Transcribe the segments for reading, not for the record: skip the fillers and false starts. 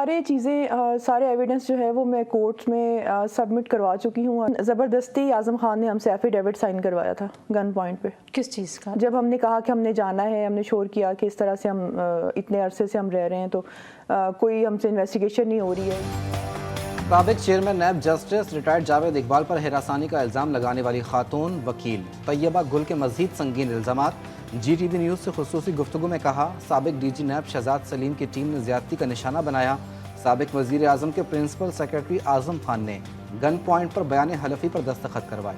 सारे एविडेंस जो है वो मैं कोर्ट में सबमिट करवा चुकी हूँ। ज़बरदस्ती आज़म खान ने हमसे एफिडेविट साइन करवाया था गन पॉइंट पे। किस चीज़ का? जब हमने कहा कि हमने जाना है, हमने शोर किया कि इस तरह से हम इतने अरसे से हम रह रहे हैं, तो कोई हमसे इन्वेस्टिगेशन नहीं हो रही है। साबिक chairman NAB justice retired Javed Iqbal पर हिरासानी का इल्ज़ाम लगाने वाली खातून वकील तैयबा गुल के मज़ीद संगीन इल्ज़ामात। GTV न्यूज़ से खुसूसी गुफ्तगू में कहा, साबिक DG नैब शहजाद सलीम की टीम ने ज़्यादती का निशाना बनाया। साबिक वज़ीर आज़म के प्रिंसिपल सेक्रेटरी आज़म खान ने गन पॉइंट पर बयान हलफी पर दस्तखत करवाए।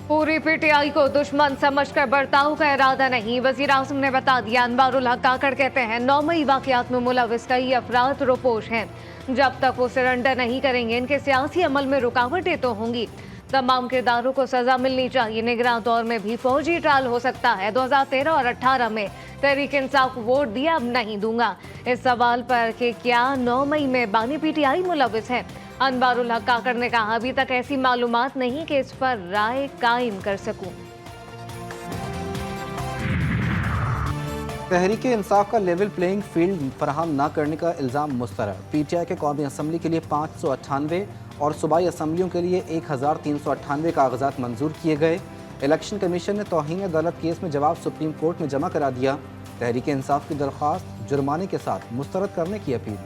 पूरी PTI को दुश्मन समझकर बर्ताव का इरादा नहीं, वजीर आज़म ने बता दिया। अनवारुल हक काकड़ कहते हैं 9 मई वाक़यात में मुलविस कई अफराद रोपोश हैं। जब तक वो सरेंडर नहीं करेंगे इनके सियासी अमल में रुकावटें तो होंगी। तमाम किरदारों को सजा मिलनी चाहिए। निगरान दौर में भी फौजी ट्रायल हो सकता है। 2013 और 18 में तहरीक इंसाफ को वोट दिया, अब नहीं दूंगा। इस सवाल पर कि क्या 9 मई में बानी PTI मुलविस है, अनवारुल हक काकड़ ने कहा, अभी तक ऐसी मालूमात नहीं कि इस पर राय कायम कर सकूं। तहरीक इंसाफ का लेवल प्लेइंग फील्ड फराहम न करने का इल्ज़ाम मुस्तरद। PTI के कौमी असम्बली के लिए 598 और सूबाई असम्बलियों के लिए 1398 कागजात मंजूर किए गए। इलेक्शन कमीशन ने तौहीन अदालत केस में जवाब सुप्रीम कोर्ट में जमा करा दिया। तहरीक इंसाफ की दरख्वास्त जुर्माने के साथ मुस्तरद करने की अपील।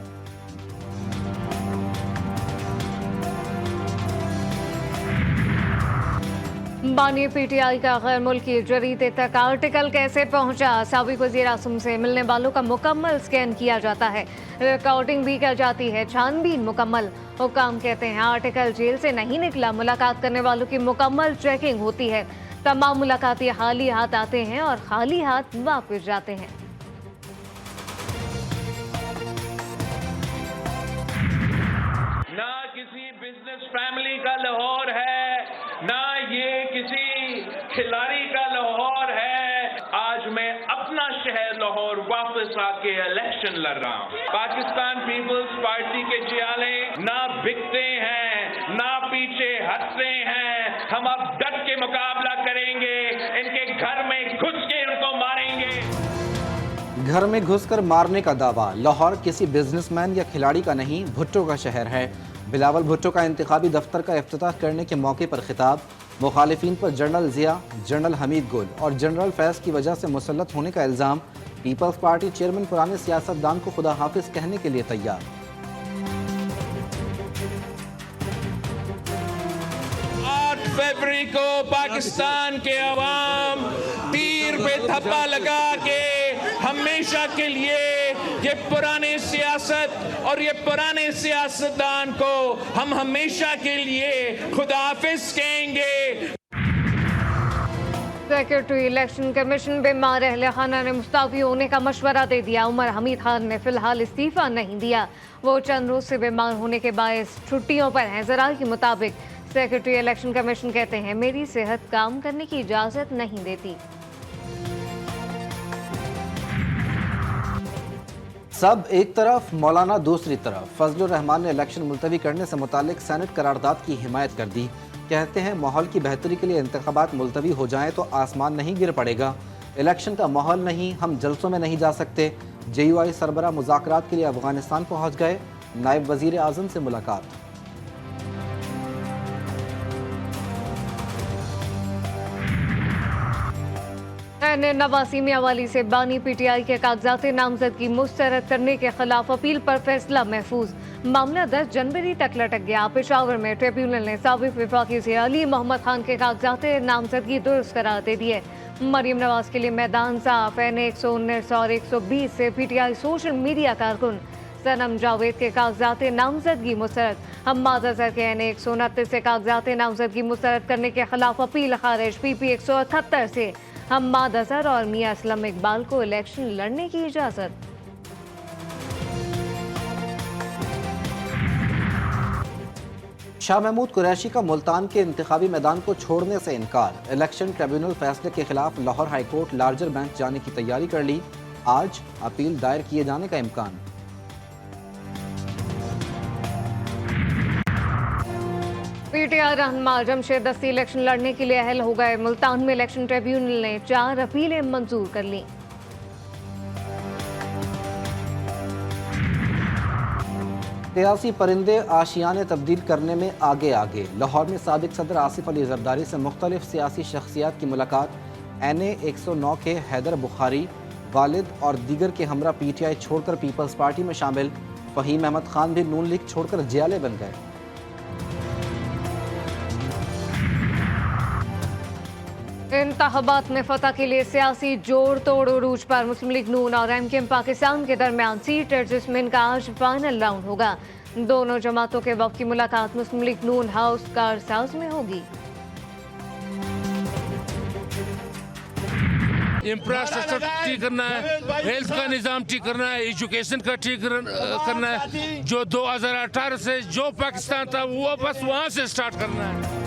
बानी PTI का गैर मुल्की जरीदे तक आर्टिकल कैसे पहुंचा? साबिक वज़ीर आज़म से मिलने वालों का मुकम्मल स्कैन किया जाता है, रिकॉर्डिंग भी की जाती है, छानबीन मुकम्मल। हुकाम कहते हैं आर्टिकल जेल से नहीं निकला, मुलाकात करने वालों की मुकम्मल चेकिंग होती है। तमाम मुलाकाती खाली हाथ आते हैं और खाली हाथ वापस जाते हैं। ना किसी बिजनेस फैमिली का लाहौर है, ना ये किसी खिलाड़ी का लाहौर है। आज मैं अपना शहर लाहौर वापस आके इलेक्शन लड़ रहा हूँ। पाकिस्तान पीपल्स पार्टी के जियाले ना बिकते हैं, ना पीछे हटते हैं। हम अब डट के मुकाबला करेंगे, इनके घर में घुस के इनको मारेंगे। घर में घुसकर मारने का दावा। लाहौर किसी बिजनेसमैन या खिलाड़ी का नहीं, भुट्टो का शहर है। बिलावल भुट्टो का इंतखाबी दफ्तर का इफ्तिताह करने के मौके पर खिताब। मुखालिफिन पर जनरल ज़िया, जनरल हमीद गुल और जनरल फैज़ की वजह से मुसल्लत होने का इल्ज़ाम। पीपल्स पार्टी चेयरमैन पुराने सियासतदान को खुदा हाफिज कहने के लिए तैयार। 8 फरवरी को पाकिस्तान के अवाम तीर पे थप्पा लगा के हमेशा के लिए ये पुराने सियासत और ये पुराने सियासतदान को हम हमेशा के लिए खुदाफिज कहेंगे। सेक्रेटरी इलेक्शन कमीशन बीमार, अहले खाना ने मुस्तफी होने का मशवरा दे दिया। उमर हमीद खान ने फिलहाल इस्तीफा नहीं दिया, वो चंद रोज से बीमार होने के बायस छुट्टियों पर हैं। ज़राए के मुताबिक सेक्रेटरी इलेक्शन कमीशन कहते हैं मेरी सेहत काम करने की इजाज़त नहीं देती। सब एक तरफ, मौलाना दूसरी तरफ। फजलुर रहमान ने इलेक्शन मुलतवी करने से मुतालिक सेनेट करारदाद की हिमायत कर दी। कहते हैं माहौल की बेहतरी के लिए इंतखाबात मुलतवी हो जाएं तो आसमान नहीं गिर पड़ेगा। इलेक्शन का माहौल नहीं, हम जलसों में नहीं जा सकते। JUI सरबरा मुज़ाकरात के लिए अफगानिस्तान पहुँच गए। नायब वज़ीर आज़म से मुलाकात। नवासी मियांवाली से बानी PTI के कागजात नामजदगी मुस्तरद करने के खिलाफ अपील पर फैसला महफूज। मामला 10 जनवरी तक लटक गया। पेशावर में ट्रिब्यूनल ने साबिक वफाकी वज़ीर अली मोहम्मद खान के कागजात नामजदगी दुरुस्त करार दे दिए। मरियम नवाज के लिए मैदान साफ। NA 119 और 120 से PTI सोशल मीडिया कारकुन। सनम जावेद के कागजात नामजदगी मुस्तरद। हम्माद अजहर के NA 129 से कागजात नामजदगी मुस्तरद करने के खिलाफ अपील खारिज। PP 178 से हम्माद अजहर और मियां असलम इकबाल को इलेक्शन लड़ने की इजाजत। शाह महमूद कुरैशी का मुल्तान के इंतखाबी मैदान को छोड़ने से इनकार। इलेक्शन ट्रिब्यूनल फैसले के खिलाफ लाहौर हाईकोर्ट लार्जर बेंच जाने की तैयारी कर ली। आज अपील दायर किए जाने का इम्कान। पीटीआई रहनुमा जमशेद दस्ती इलेक्शन लड़ने के लिए अहल हो गए। मुल्तान में इलेक्शन ट्रिब्यूनल ने 4 अपीलें मंजूर कर ली। सियासी परिंदे आशियाने तब्दील करने में आगे आगे। लाहौर में साबिक सदर आसिफ अली जरदारी से मुख्तलिफ सियासी शख्सियात की मुलाकात। NA 109 के हैदर बुखारी, वालिद और दीगर के हमरा PTI छोड़कर पीपल्स पार्टी में शामिल। फ़हीम अहमद खान भी नून लीग छोड़कर जियाले बन गए। इंतखाबात में फतह के लिए सियासी जोड़ तोड़ उरूज पर। मुस्लिम लीग नून और MKM पाकिस्तान के दरमियान सीट एडजस्टमेंट का आज फाइनल राउंड होगा। दोनों जमातों के वक्त की मुलाकात मुस्लिम लीग नून हाउस कार्स हाउस में होगी। इंफ्रास्ट्रक्चर ठीक करना है, हेल्थ का निज़ाम ठीक करना है, एजुकेशन का ठीक करना है। जो 2018 से जो पाकिस्तान था वो बस वहाँ से स्टार्ट करना है।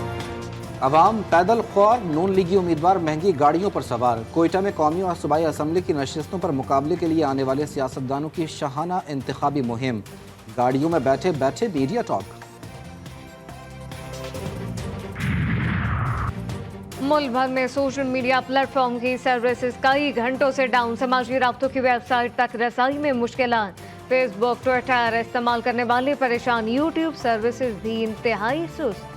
अवाम पैदल ख्वार, नून लीगी उम्मीदवार महंगी गाड़ियों पर सवार। कोयटा में कौमी और सूबाई असम्बली की नशिस्तों पर मुकाबले के लिए आने वाले सियासतदानों की शाहाना इंतखाबी मुहिम। गाड़ियों में बैठे बैठे मीडिया टॉक। मुल्क भर में सोशल मीडिया प्लेटफॉर्म की सर्विसेज कई घंटों से डाउन। समाजी राब्तों की वेबसाइट तक रसाई में मुश्किलात। फेसबुक, ट्विटर इस्तेमाल करने वाले परेशान। यूट्यूब सर्विसेज भी इंतहाई सुस्त।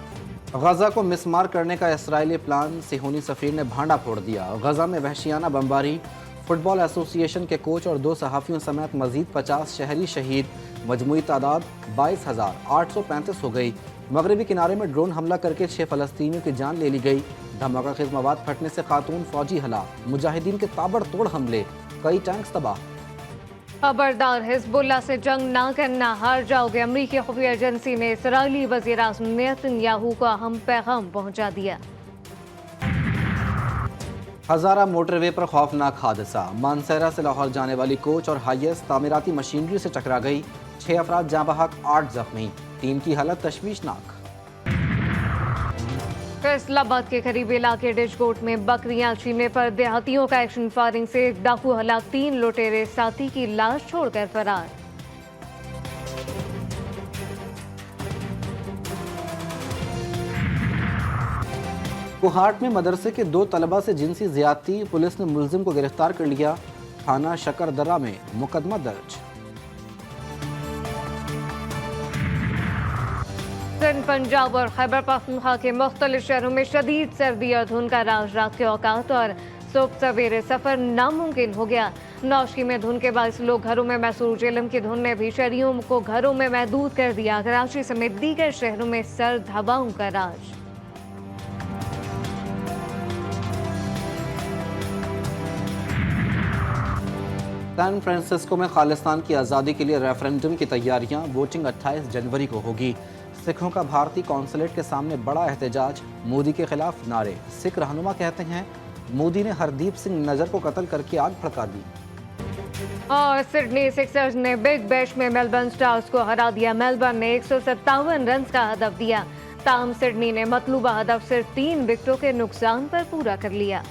गजा को मिसमार करने का इसराइली प्लान, सिहोनी सफीर ने भांडा फोड़ दिया। गजा में वहशियाना बमबारी। फुटबॉल एसोसिएशन के कोच और 2 सहाफ़ियों समेत मजीद 50 शहरी शहीद। मजमूई तादाद 22,835 हो गई। मगरबी किनारे में ड्रोन हमला करके 6 फ़लस्तीनियों की जान ले ली गई। धमाका खेज मवाद फटने से खातून फौजी हलाक। मुजाहिदीन के ताबड़तोड़ हमले, कई टैंक्स तबाह। खबरदार, हिजबुल्लाह से जंग ना करना, हार जाओगे। अमरीकी खुफिया एजेंसी ने इसराइली वज़ीर आज़म नेतन्याहू को अहम पैगाम पहुंचा दिया। हज़ारा मोटरवे पर खौफनाक हादसा। मानसहरा से लाहौर जाने वाली कोच और हाईएस तामीराती मशीनरी से टकरा गई। 6 अफराद जाँ बहक, 8 जख्मी। 3 की हालत तशवीशनाक। फैसलाबाद के करीब इलाके डिजकोट में बकरियां छीनने पर देहातियों का एक्शन। फायरिंग से 1 डाकू हलाक, 3 लुटेरे साथी की लाश छोड़कर फरार। कुहाट में मदरसे के 2 तलबा से जिनसी ज्यादती। पुलिस ने मुलजिम को गिरफ्तार कर लिया। थाना शकरदरा में मुकदमा दर्ज। सिंध, पंजाब और खैबर पख्तूनख्वा के मुख्तलिफ शहरों में शदीद सर्दी और धुंध का राज। रात के औकात और सुबह सवेरे सफर नामुमकिन हो गया। नौशकी में धुंध के बायस लोग घरों में महसूस। जेलम की धुंध ने भी शहरियों को घरों में महदूद कर दिया। कराची समेत दीगर शहरों में सर्द हवाओं का राज। सैन फ्रांसिस्को में खालिस्तान की आज़ादी के लिए रेफरेंडम की तैयारियां। वोटिंग 28 जनवरी को होगी। सिखों का भारतीय कौंसलेट के सामने बड़ा एहतजाज। मोदी के खिलाफ नारे। सिख रहनुमा कहते हैं मोदी ने हरदीप सिंह नजर को कत्ल करके आग भड़का दी। और सिडनी सिक्सर्स ने बिग बैश में मेलबर्न स्टार्स को हरा दिया। मेलबर्न ने 157 रन का हदफ दिया। ताहम सिडनी ने मतलूबा हदफ सिर्फ 3 विकेटों के नुकसान पर पूरा कर लिया।